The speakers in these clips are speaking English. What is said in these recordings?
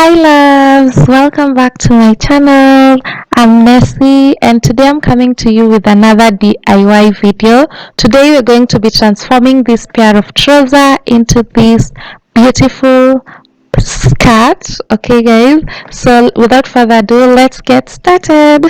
Hi loves, welcome back to my channel. I'm Nessie and today I'm coming to you with another DIY video. Today we're going to be transforming this pair of trousers into this beautiful skirt. Okay guys, so without further ado, let's get started.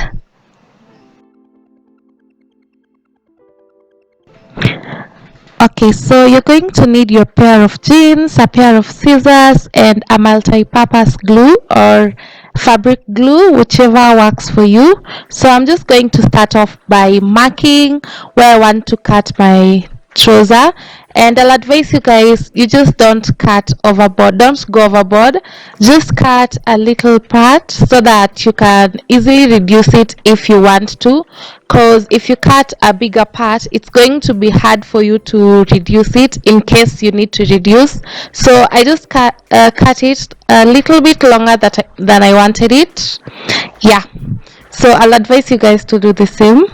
Okay, so you're going to need your pair of jeans, a pair of scissors, and a multi-purpose glue or fabric glue, whichever works for you. So I'm just going to start off by marking where I want to cut my trouser, and I'll advise you guys, you just don't cut overboard, don't go overboard, just cut a little part so that you can easily reduce it if you want to, because if you cut a bigger part it's going to be hard for you to reduce it in case you need to reduce. So I just cut it a little bit longer than I wanted it. Yeah, so I'll advise you guys to do the same.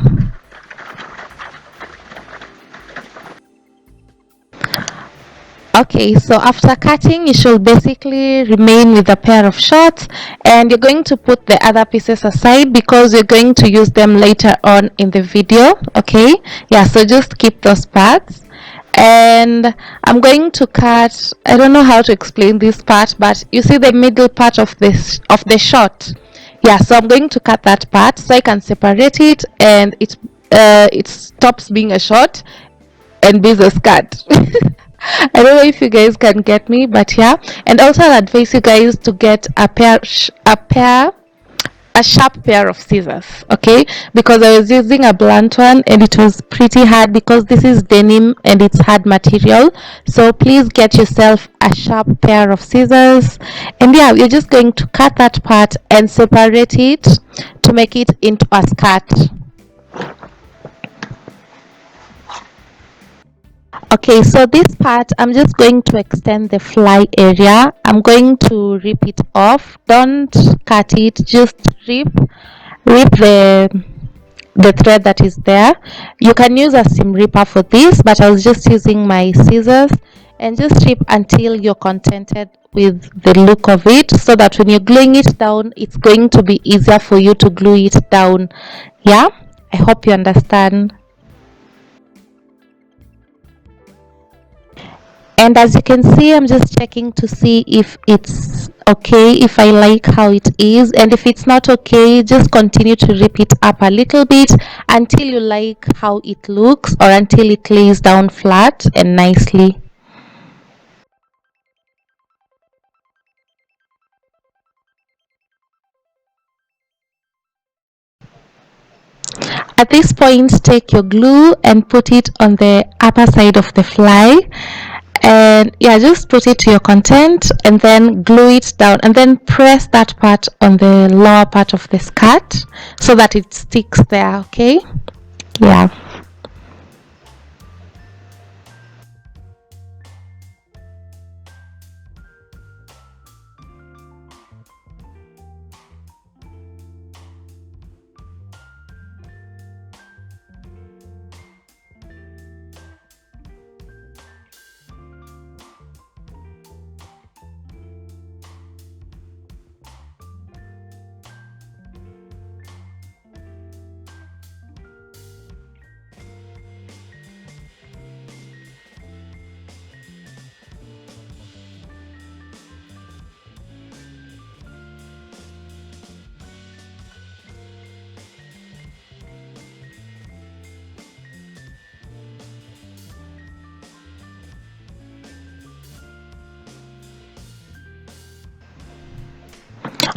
Okay, so after cutting you should basically remain with a pair of shorts, and you're going to put the other pieces aside because you're going to use them later on in the video. Okay, yeah, so just keep those parts. And I'm going to cut, I don't know how to explain this part, but you see the middle part of the short. Yeah, so I'm going to cut that part so I can separate it and it stops being a short and be a skirt. I don't know if you guys can get me, but yeah. And also I'll advise you guys to get a sharp pair of scissors, okay, because I was using a blunt one and it was pretty hard because this is denim and it's hard material. So please get yourself a sharp pair of scissors, and yeah, you're just going to cut that part and separate it to make it into a skirt. Okay, so this part I'm just going to extend the fly area. I'm going to rip it off. Don't cut it, just rip the thread that is there. You can use a seam ripper for this, but I was just using my scissors, and just rip until you're contented with the look of it, so that when you're gluing it down it's going to be easier for you to glue it down. Yeah, I hope you understand. And as you can see, I'm just checking to see if it's okay, if I like how it is, and if it's not okay, just continue to rip it up a little bit until you like how it looks, or until it lays down flat and nicely. At this point, take your glue and put it on the upper side of the fly, and yeah, just put it to your content and then glue it down, and then press that part on the lower part of the skirt so that it sticks there. Okay, yeah.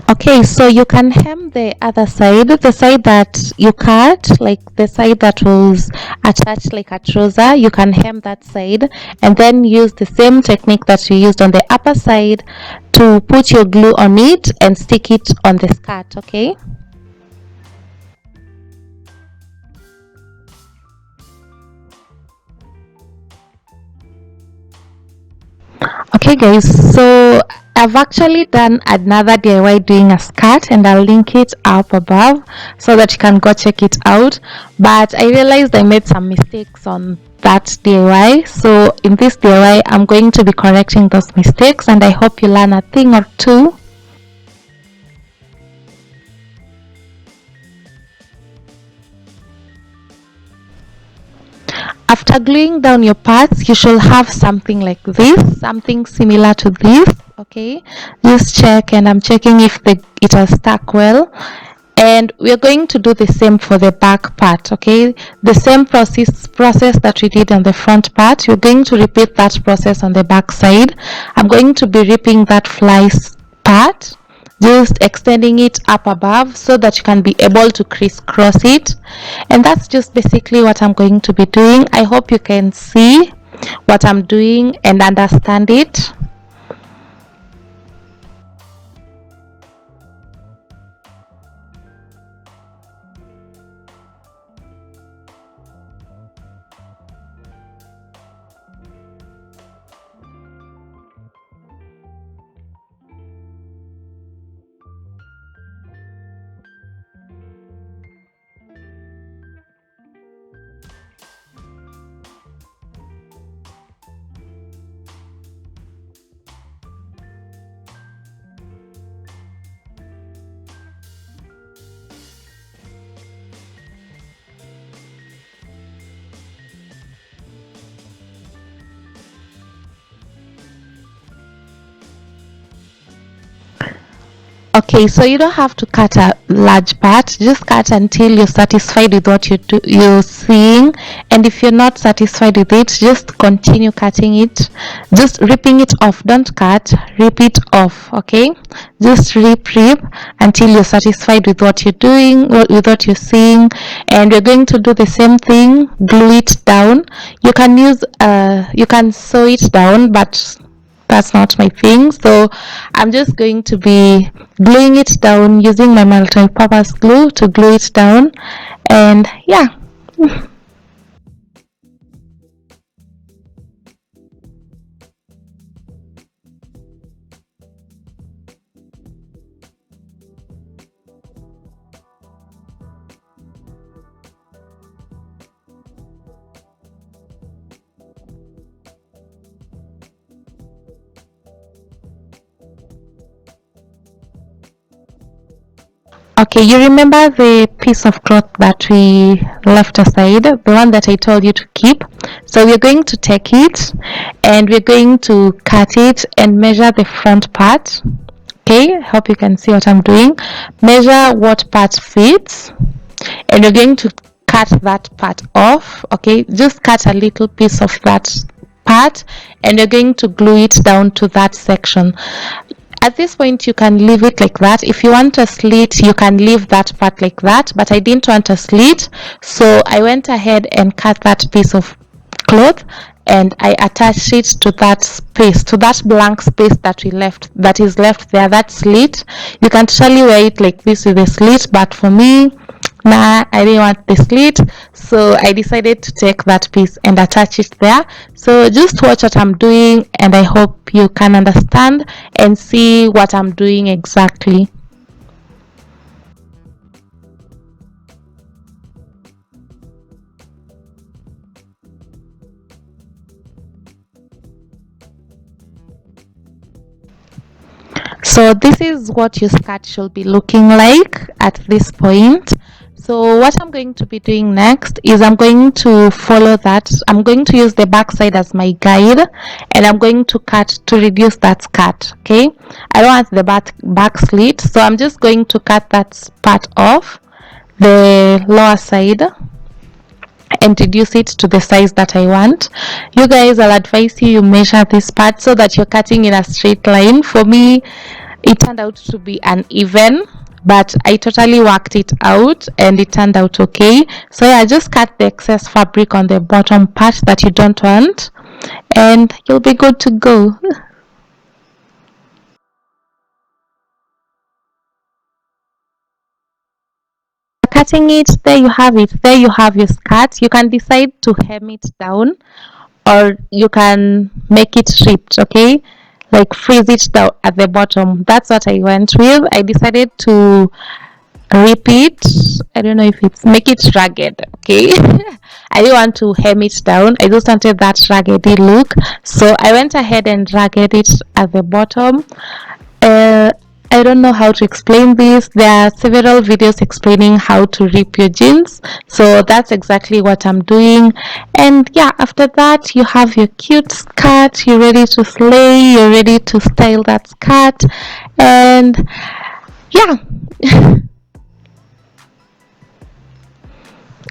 Okay, so you can hem the other side, the side that you cut, like the side that was attached like a trouser. You can hem that side and then use the same technique that you used on the upper side to put your glue on it and stick it on the skirt. Okay. Okay guys, so I've actually done another DIY doing a skirt, and I'll link it up above so that you can go check it out. But I realized I made some mistakes on that DIY, so in this DIY I'm going to be correcting those mistakes, and I hope you learn a thing or two. After gluing down your parts, you should have something like this, something similar to this. Okay, just check, and I'm checking if it has stuck well. And we're going to do the same for the back part. Okay, the same process that we did on the front part, you're going to repeat that process on the back side. I'm going to be ripping that fly part, just extending it up above so that you can be able to crisscross it. And that's just basically what I'm going to be doing. I hope you can see what I'm doing and understand it. Okay, so you don't have to cut a large part, just cut until you're satisfied with what you're seeing. And if you're not satisfied with it, just continue cutting it, just ripping it off. Don't cut, rip it off. Okay, just rip until you're satisfied with what you're doing, with what you're seeing. And we're going to do the same thing, glue it down. You can use you can sew it down, but that's not my thing, so I'm just going to be gluing it down using my multi-purpose glue to glue it down. And yeah. Okay, you remember the piece of cloth that we left aside, the one that I told you to keep? So we're going to take it and we're going to cut it and measure the front part. Okay, I hope you can see what I'm doing. Measure what part fits, and we're going to cut that part off. Okay, just cut a little piece of that part and you're going to glue it down to that section. At this point you can leave it like that. If you want a slit, you can leave that part like that, but I didn't want a slit, so I went ahead and cut that piece of cloth and I attached it to that space, to that blank space that is left there, that slit. You can totally wear it like this with a slit, but for me, nah, I didn't want the slit, so I decided to take that piece and attach it there. So just watch what I'm doing and I hope you can understand and see what I'm doing exactly. So this is what your skirt should be looking like at this point. So what I'm going to be doing next is I'm going to follow that. I'm going to use the back side as my guide and I'm going to cut to reduce that skirt. Okay, I don't want the back slit, so I'm just going to cut that part off the lower side and reduce it to the size that I want. You guys, I'll advise you measure this part so that you're cutting in a straight line. For me, it turned out to be uneven, but I totally worked it out and it turned out okay. So yeah, just cut the excess fabric on the bottom part that you don't want and you'll be good to go. Cutting it, there you have it. There you have your skirt. You can decide to hem it down or you can make it ripped. Okay, like freeze it down at the bottom. That's what I went with. I decided to rip it. I don't know if it's make it ragged. Okay, I didn't want to hem it down. I just wanted that raggedy look, so I went ahead and ragged it at the bottom. I I don't know how to explain this. There are several videos explaining how to rip your jeans, so that's exactly what I'm doing. And yeah, after that you have your cute skirt, you're ready to slay, you're ready to style that skirt. And yeah.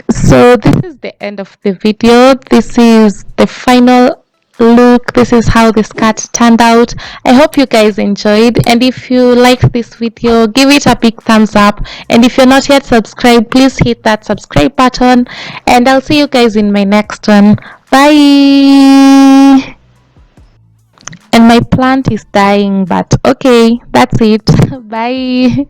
So this is the end of the video. This is the final look. This is how the skirt turned out. I hope you guys enjoyed, and if you liked this video, give it a big thumbs up. And if you're not yet subscribed, please hit that subscribe button, and I'll see you guys in my next one. Bye. And my plant is dying, but okay, that's it. Bye.